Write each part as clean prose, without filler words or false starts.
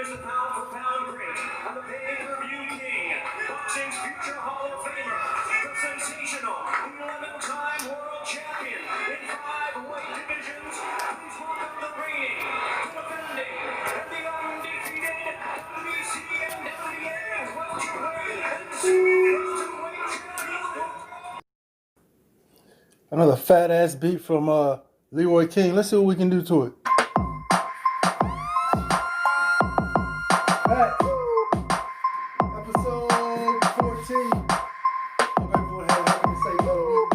is the pound for pound great and the pay-per-view king, boxing's future Hall of Famer, the sensational 11-time world champion in 5 weight divisions. Please welcome the reigning, the defending, and the undefeated WBC and WBA welterweight and super welterweight champion. Another fat ass beat from Leroy King. Let's see what we can do to it. Back. Episode 14. I'm back for ahead. I can say hello.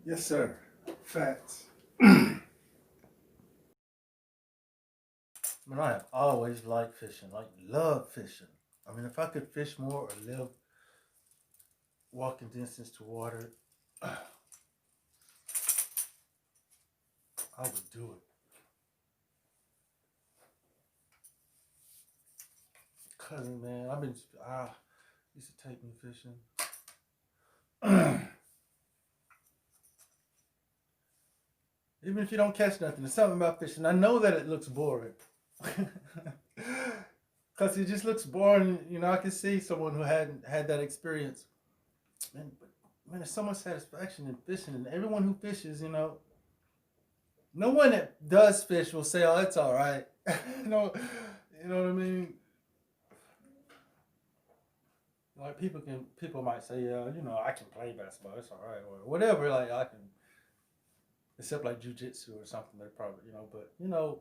Yes, sir. Facts. Man, I have always liked fishing, like love fishing. I mean, if I could fish more or live walking distance to water, I would do it. Cousin, man, used to take me fishing. Even if you don't catch nothing, there's something about fishing. I know that it looks boring. Because it just looks boring. You know, I can see someone who hadn't had that experience. Man, there's so much satisfaction in fishing. And everyone who fishes, you know, no one that does fish will say, oh, it's all right. You know what I mean? Like people might say, yeah, you know, I can play basketball, it's all right, or whatever. Like I can, except like jujitsu or something. They probably, you know, but you know,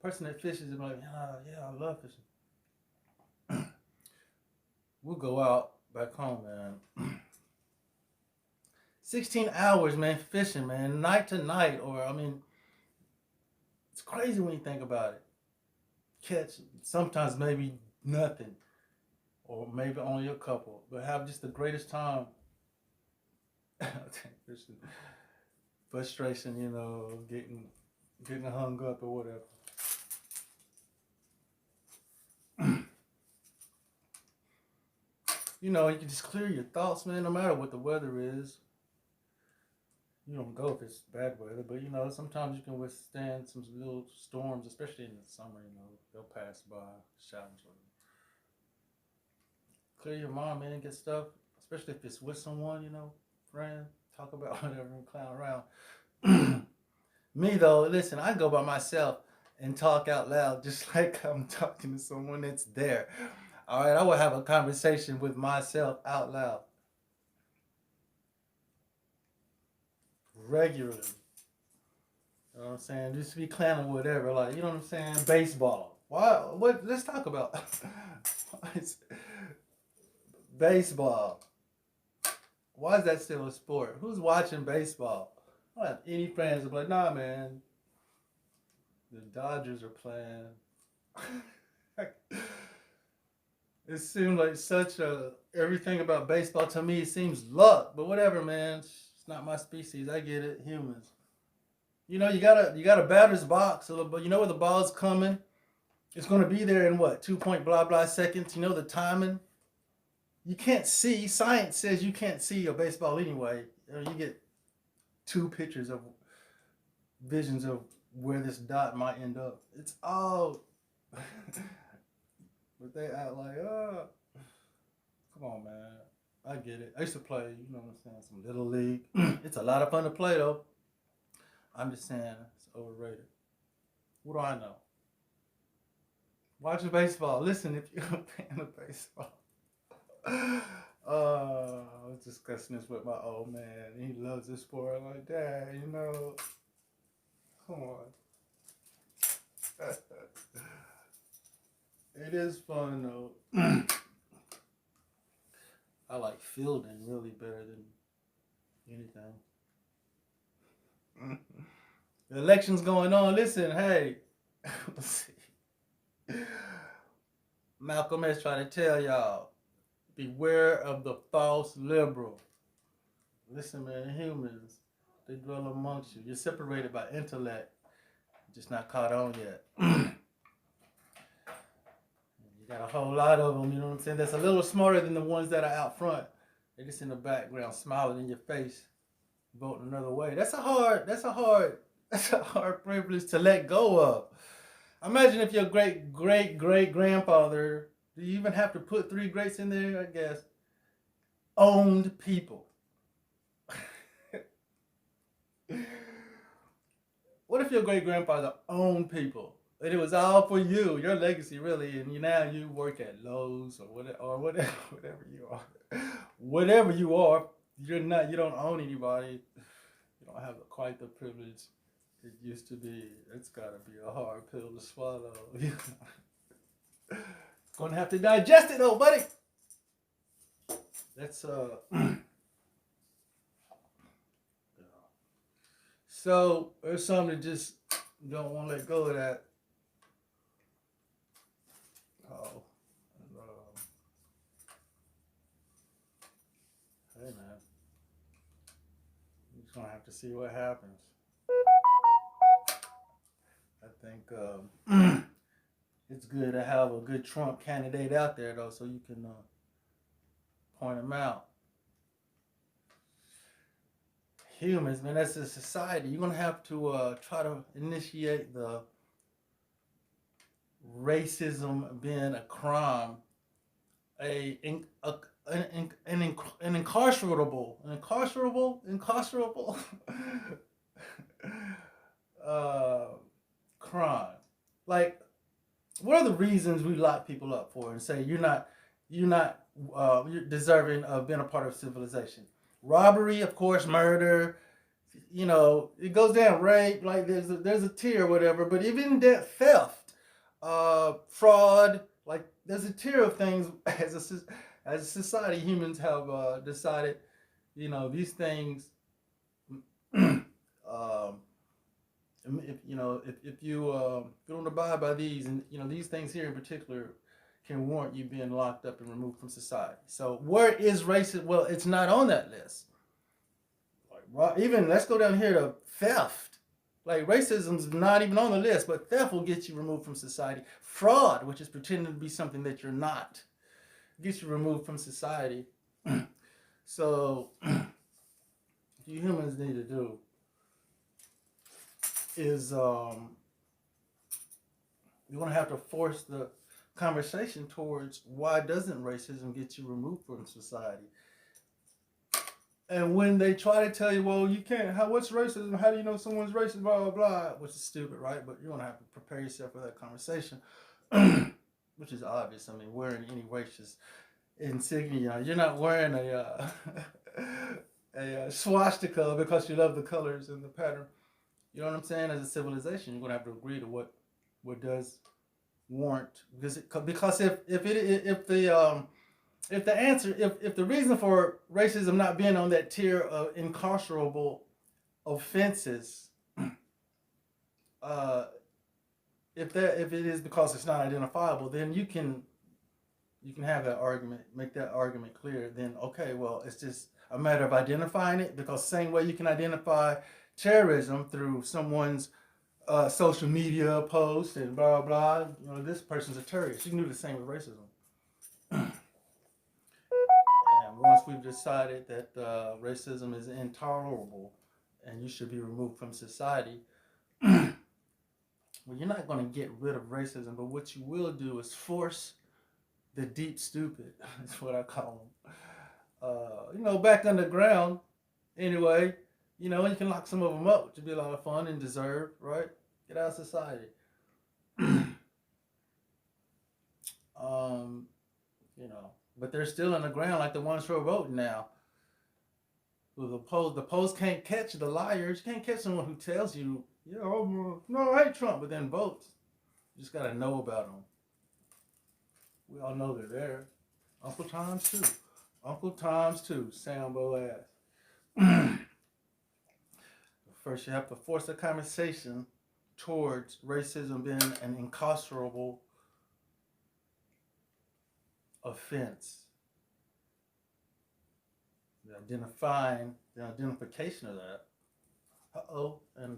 person that fishes is like, yeah, I love fishing. We'll go out back home, man. 16 hours, man, fishing, man, night to night, or I mean, it's crazy when you think about it. Catch sometimes maybe nothing, or maybe only a couple, but have just the greatest time. frustration, you know, getting hung up or whatever. You know, you can just clear your thoughts, man, no matter what the weather is. You don't go if it's bad weather, but you know, sometimes you can withstand some little storms, especially in the summer, you know, they'll pass by, showers. Clear your mind, man, get stuff, especially if it's with someone, you know, friend, talk about whatever and clown around. Me though, listen, I go by myself and talk out loud just like I'm talking to someone that's there. All right, I will have a conversation with myself out loud regularly. You know what I'm saying? Just be clowning whatever, like you know what I'm saying? Baseball. Why? What? Let's talk about baseball. Why is that still a sport? Who's watching baseball? I don't have any friends that are like, nah, man. The Dodgers are playing. It seems like such a everything about baseball to me. It seems luck, but whatever, man. It's not my species. I get it. Humans. You know, you got a batter's box, but you know where the ball's coming. It's going to be there in what 2 point blah blah seconds. You know the timing. You can't see. Science says you can't see a baseball anyway. You get two pictures of visions of where this dot might end up. It's all. But they act like, oh, come on, man. I get it. I used to play, you know what I'm saying, some little league. It's a lot of fun to play, though. I'm just saying it's overrated. What do I know? Watching baseball. Listen if you're a fan of baseball. I was discussing this with my old man. He loves this sport. I'm like, Dad, you know, come on. It is fun though. I like fielding really better than anything. The election's going on. Listen, hey, let's see. Malcolm X trying to tell y'all, beware of the false liberal. Listen, man, humans, they dwell amongst you. You're separated by intellect, just not caught on yet. You got a whole lot of them, you know what I'm saying? That's a little smarter than the ones that are out front. They're just in the background, smiling in your face, voting another way. That's a hard privilege to let go of. Imagine if your great grandfather, do you even have to put three greats in there? I guess owned people. What if your great grandfather owned people? And it was all for you, your legacy, really, and now you work at Lowe's or whatever you are. Whatever you are, you don't own anybody. You don't have quite the privilege it used to be. It's gotta be a hard pill to swallow. Gonna have to digest it though, buddy. That's so there's some that just don't want to let go of that. Oh, hey man, you're just gonna have to see what happens. I think it's good to have a good Trump candidate out there though, so you can point him out. Humans, man, that's a society. You're gonna have to try to initiate the racism being a crime, an incarcerable crime. Like, what are the reasons we lock people up for and say you're deserving of being a part of civilization? Robbery, of course, murder. You know, it goes down. Rape, like there's a tier, or whatever. But even that theft, fraud, like there's a tier of things as a society. Humans have decided, you know, these things. If you don't abide by these, and you know these things here in particular can warrant you being locked up and removed from society. So where is racism? Well, it's not on that list. Like Even let's go down here to theft. Like racism's not even on the list, but theft will get you removed from society. Fraud, which is pretending to be something that you're not, gets you removed from society. So, what you humans need to do is you're going to have to force the conversation towards why doesn't racism get you removed from society? And when they try to tell you, well, you can't, what's racism? How do you know someone's racist? Blah, blah, blah, which is stupid, right? But you're going to have to prepare yourself for that conversation, which is obvious. I mean, wearing any racist insignia, you're not wearing a swastika because you love the colors and the pattern. You know what I'm saying? As a civilization, you're going to have to agree to what does warrant. Because if the reason for racism not being on that tier of incarcerable offenses, if it is because it's not identifiable, then you can have that argument, make that argument clear. Then okay, well, it's just a matter of identifying it, because same way you can identify terrorism through someone's social media post and blah blah. You know, this person's a terrorist. You can do the same with racism. Once we've decided that racism is intolerable and you should be removed from society, well, you're not going to get rid of racism, but what you will do is force the deep stupid, is what I call them, back underground, anyway, you can lock some of them up, which would be a lot of fun and deserved, right? Get out of society. But they're still on the ground like the ones who are voting now. The polls can't catch the liars. You can't catch someone who tells you, no, I hate Trump, but then votes. You just got to know about them. We all know they're there. Uncle Tom's too. Sambo ass. First, you have to force a conversation towards racism being an incarcerable offense. The identification of that. And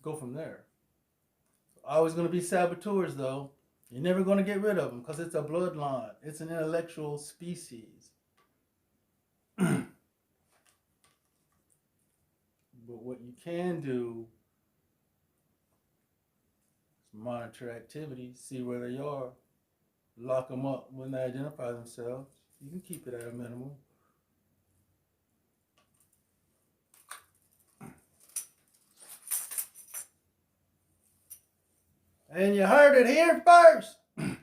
go from there. Always going to be saboteurs, though. You're never going to get rid of them because it's a bloodline. It's an intellectual species. But what you can do is monitor activity, see where they are, lock them up when they identify themselves. You can keep it at a minimum. And you heard it here first. You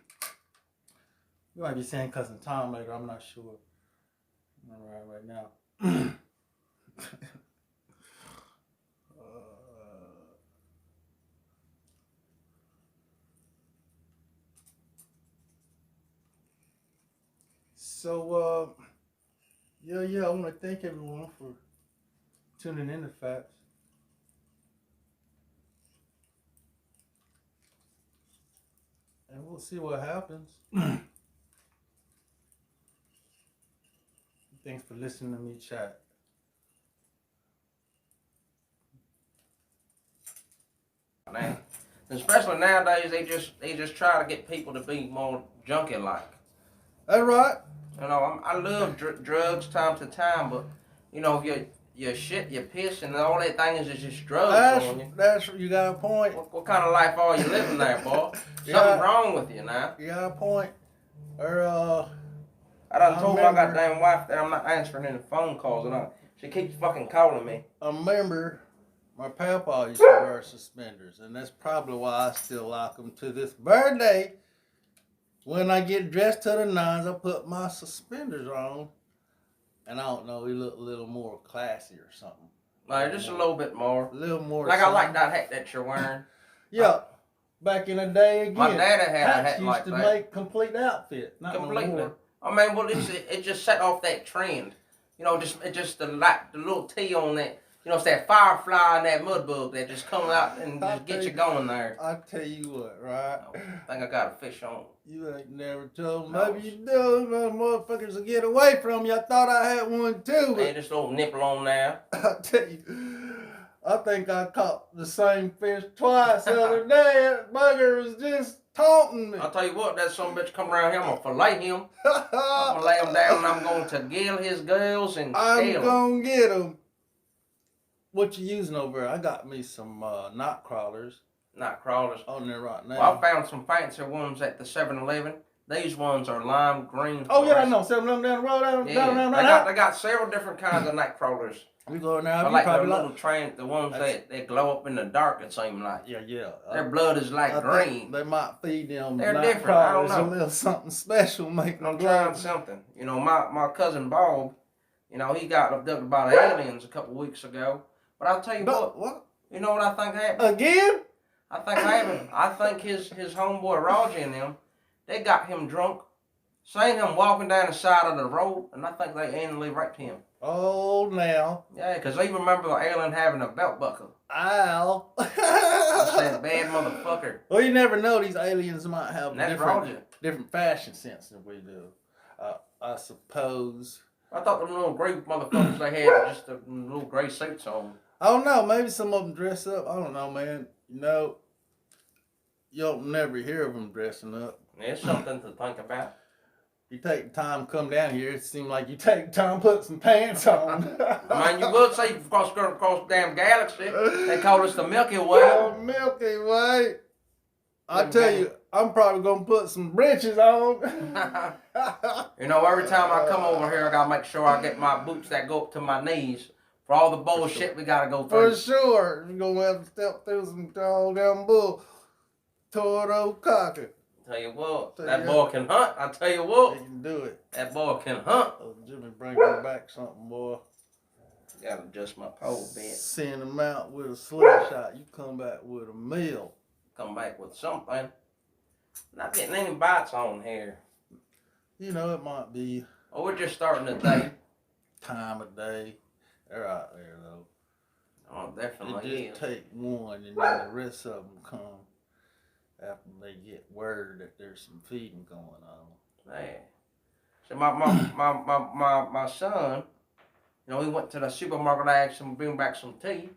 might be saying Cousin Tom later. I'm not sure. I'm not right now. So, I want to thank everyone for tuning in to F.A.T.S. And we'll see what happens. Thanks for listening to me chat. Man, especially nowadays, they just try to get people to be more junkie-like. That's right. I love drugs time to time, but your shit, your piss, and all that thing is just drugs on you. You got a point. What kind of life are you living there, boy? Something wrong with you now. You got a point. I done told my goddamn wife that I'm not answering any phone calls, and she keeps fucking calling me. I remember my papa used to wear suspenders, and that's probably why I still like them to this birthday. When I get dressed to the nines, I put my suspenders on, and I don't know, he look a little more classy or something. Like, just a little bit more. A little more. Like, I like that hat that you're wearing. Yeah. Back in the day, again. My daddy had a hat like that. Used to make complete outfit. Not completely. No more. I mean, well, it just set off that trend. Just the little T on that You know, it's that firefly and that mud bug that just come out and just get you going there. I tell you what, right? I think I got a fish on. You ain't never told me. No. Maybe you do. Motherfuckers will get away from you. I thought I had one too. Hey, this little nipple on there. I tell you, I think I caught the same fish twice the other day. That bugger was just taunting me. I'll tell you what, that son of a bitch come around here, I'm gonna fillet him. I'm gonna lay him down and I'm going to gill his gills and scale I'm him. gonna get him. What you using over there? I got me some night crawlers. Not crawlers. On there right now. Well, I found some fancier ones at the 7-Eleven. These ones are lime green. Oh yeah, I know. 7-Eleven down the road. They got several different kinds of night crawlers. We go in there. I like the little train, the ones that glow up in the dark. It seems like. Yeah. Their blood is like green. They might feed them. They're night different. I don't crawlers know. a little something special, make them I'm glow. trying something. You know, my cousin Bob, you know, he got abducted by the aliens a couple weeks ago. But I'll tell you What? You know what I think happened? Again? I think his homeboy Roger and them, they got him drunk, seen him walking down the side of the road, and I think they anally raped him. Oh, now. Yeah, because they remember the alien having a belt buckle. Ow. I said, bad motherfucker. Well, you never know. These aliens might have And that's Roger. different fashion sense than we do. I suppose. I thought the little gray motherfuckers they had just the little gray suits on. I don't know. Maybe some of them dress up. I don't know, man. You know, you don't never hear of them dressing up. It's something to think about. You take the time to come down here, it seems like you take the time to put some pants on. I mean, you would say you've crossed the damn galaxy. They call us the Milky Way. Oh, Milky Way. I tell you, I'm probably going to put some breeches on. You know, every time I come over here, I got to make sure I get my boots that go up to my knees. For all the bullshit we got to go through. For sure. You're going to have to step through some tall down bull. Toro cocker. Tell you what, that boy can hunt. I tell you what. He can do it. That boy can hunt. Oh, Jimmy, bring me back something, boy. Gotta adjust my pole a bit. Send him out with a slingshot. You come back with a meal. Come back with something. Not getting any bites on here. You know, it might be Oh, we're just starting the day. time of day. They're out there, though. Oh, it definitely It is. just take one, and then the rest of them come after they get word that there's some feeding going on. Man. So my son, you know, he went to the supermarket to ask him to bring back some tea.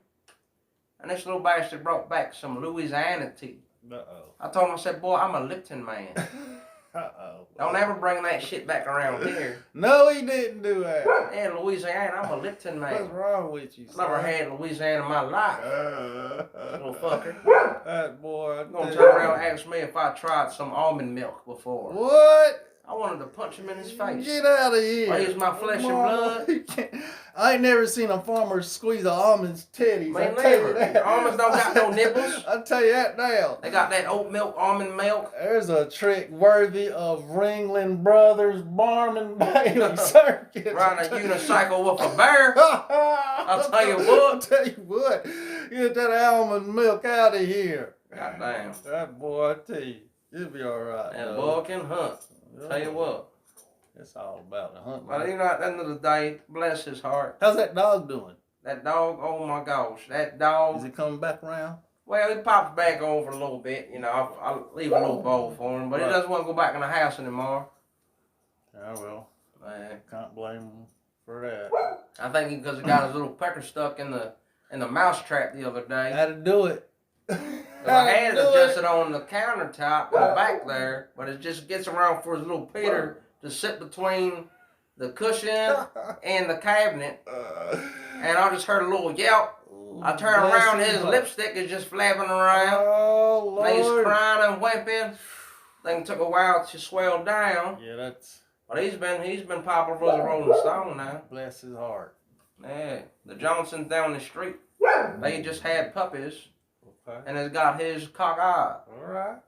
And this little bastard brought back some Louisiana tea. Uh-oh. I told him, I said, boy, I'm a Lipton man. Uh-oh. Don't ever bring that shit back around here. No, he didn't do that. Yeah, Louisiana, I'm a Lipton man. What's wrong with you, Never son? had Louisiana in my life. Little fucker. That boy. You're gonna turn around and ask me if I tried some almond milk before. What? I wanted to punch him in his face. Get out of here. Well, he's my flesh and blood. I ain't never seen a farmer squeeze an almond's titties. Man, I tell you never. that. Almonds don't got no nipples. I tell you that now. They got that oat milk, almond milk. There's a trick worthy of Ringling Brothers Barnum Bailey Circus. Riding a unicycle with a bear. I'll tell you what. I'll tell you what. Get that almond milk out of here. God damn. That boy, I tell you, it'll be all right. That boy can hunt. Tell you what. It's all about the hunt. Well, you know, at the end of the day, bless his heart. How's that dog doing? That dog, oh my gosh, that dog. Is he coming back around? Well, he pops back over a little bit. You know, I'll leave a little bowl for him, but he doesn't want to go back in the house anymore. Yeah, well, Man. can't blame him for that. I think because he got his little pecker stuck in the mouse trap the other day. Had to do it. I had it adjusted on the countertop in the back there, but it just gets around for his little Peter to sit between the cushion and the cabinet. And I just heard a little yelp. I turn around, his lipstick is just flapping around. Oh, Lord. And he's crying and whimpering. Thing took a while to swell down. Yeah, that's... But he's been popular for the Rolling Stone now. Bless his heart. Yeah. The Johnsons down the street, they just had puppies. Okay. And it's got his cock eye.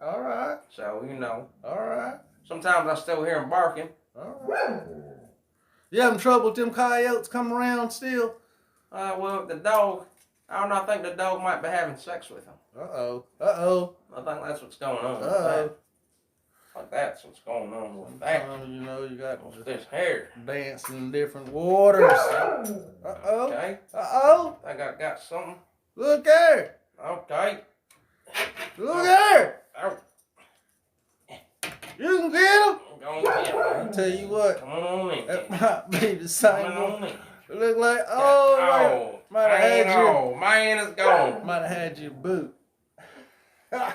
All right. So, you know. All right. Sometimes I still hear him barking. All right. You having trouble with them coyotes coming around still? Well, the dog, I don't know, I think the dog might be having sex with him. Uh-oh. I think that's what's going on with that. I think that's what's going on with that. You know, you got With this hair. dancing in different waters. Uh-oh. Okay. Uh-oh. I got something. Look there. Okay. Look there. Oh, You can get him. go on in. I'll tell you what. Come on in. That might be the same Come on one. in. Look like, Oh, might have had you. oh, mine is gone. Might have had your boot. I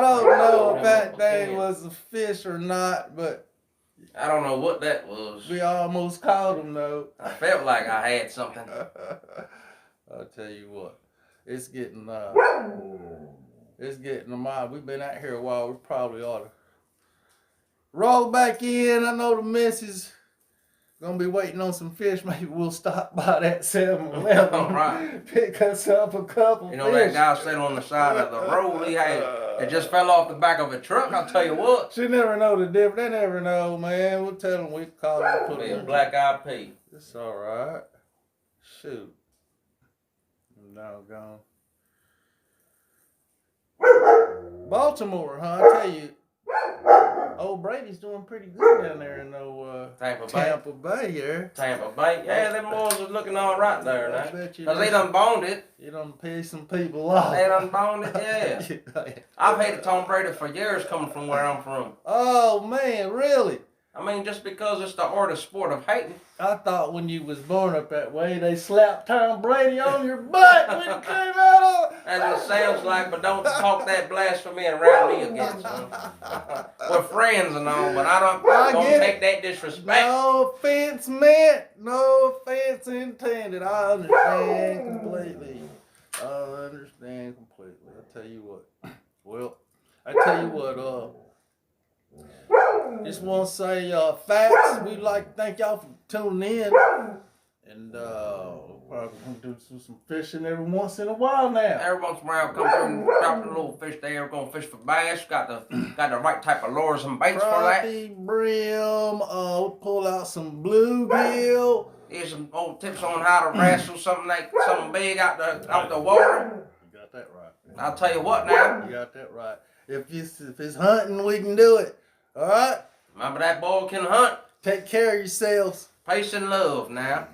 don't know if that thing was a fish or not, but I don't know what that was. we almost caught him though. I felt like I had something. I'll tell you what, it's getting mind. We've been out here a while. We probably ought to roll back in. I know the missus gonna be waiting on some fish. Maybe we'll stop by that 7-Eleven. All right. Pick us up a couple You know, fish. that guy sitting on the side of the road, it just fell off the back of a truck, I'll tell you what. She never know the difference. They never know, man. We'll tell them we call them. Put Be them a in. black-eyed pea. It's all right. Shoot. I'm doggone. Baltimore, huh? I tell you, old Brady's doing pretty good down there in Tampa Bay here. Tampa Bay. Yeah, them boys was looking all right there I now. bet you. Because they done boned it. You done pissed some people off. They done boned it, yeah. I've hated Tom Brady for years coming from where I'm from. Oh, man, really? I mean, just because it's the art of sport of hating. I thought when you was born up that way, they slapped Tom Brady on your butt when you came out of. As it sounds like, but don't talk that blasphemy around me again, son. We're friends and all, but don't take that disrespect. No offense meant, no offense intended. I understand completely. I tell you what. Well, I tell you what, just want to say, F.A.T.S, we'd like to thank y'all for tuning in. And we're probably going to do some fishing every once in a while now. Every once in a while, come through and drop a little fish there. We're going to fish for bass. Got the right type of lures and baits for that. Crappie, brim, we'll pull out some bluegill. Here's some old tips on how to wrestle something big out the water. You got that right. I'll tell you what now. You got that right. If it's hunting, we can do it. All right? Remember that boy can hunt. Take care of yourselves. Peace and love now.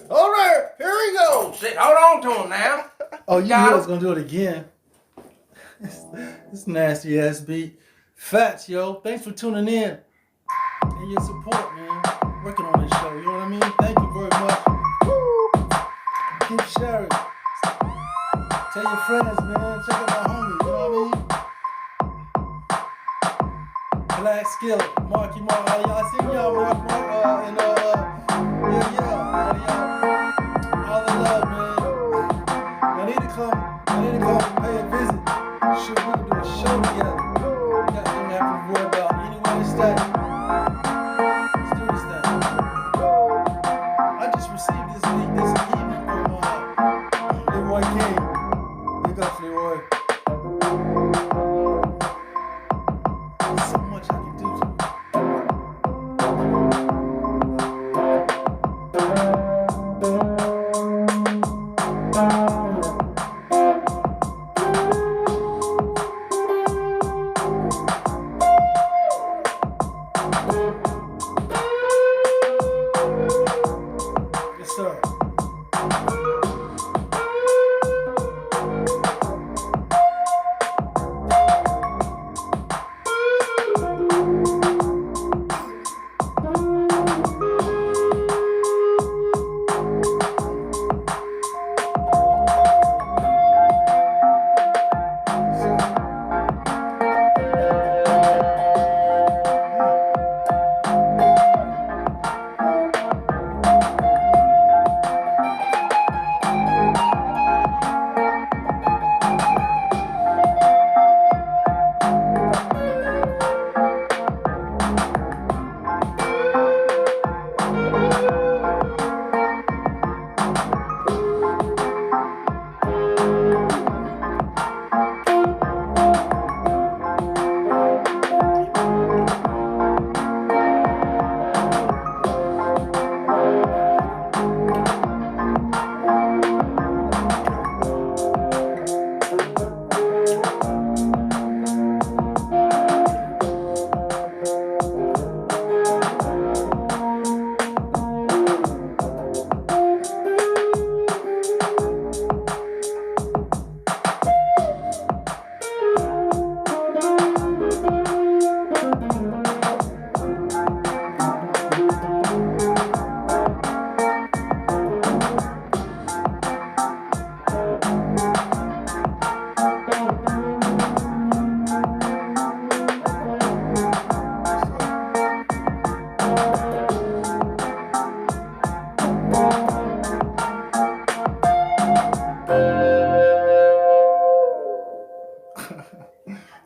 All right, here we go. Sit, hold on to him now. Oh, you Got knew I him. was going to do it again. This nasty ass beat. F.A.T.S, yo. Thanks for tuning in. And your support, man. Working on this show, you know what I mean? Thank you very much. Keep sharing. Tell your friends, man. Check out my homies, you know what I mean? Black Skillet, Marky Mark, all y'all. I see y'all, Mark, and all the love, man. I need to come and pay a visit. Shoot, we can do a show together. We got them have to worry about anywhere to stay. Let's do this thing. I just received this evening from Leroy King. Big up, Leroy. There's so much I can do to you.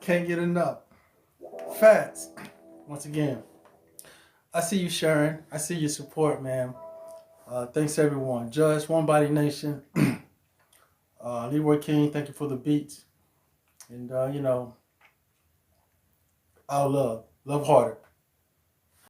Can't get enough. F.A.T.S. Once again, I see you sharing. I see your support, man. Thanks everyone. Judge, One Body Nation. Leroy King, thank you for the beats. And, all love. Love harder.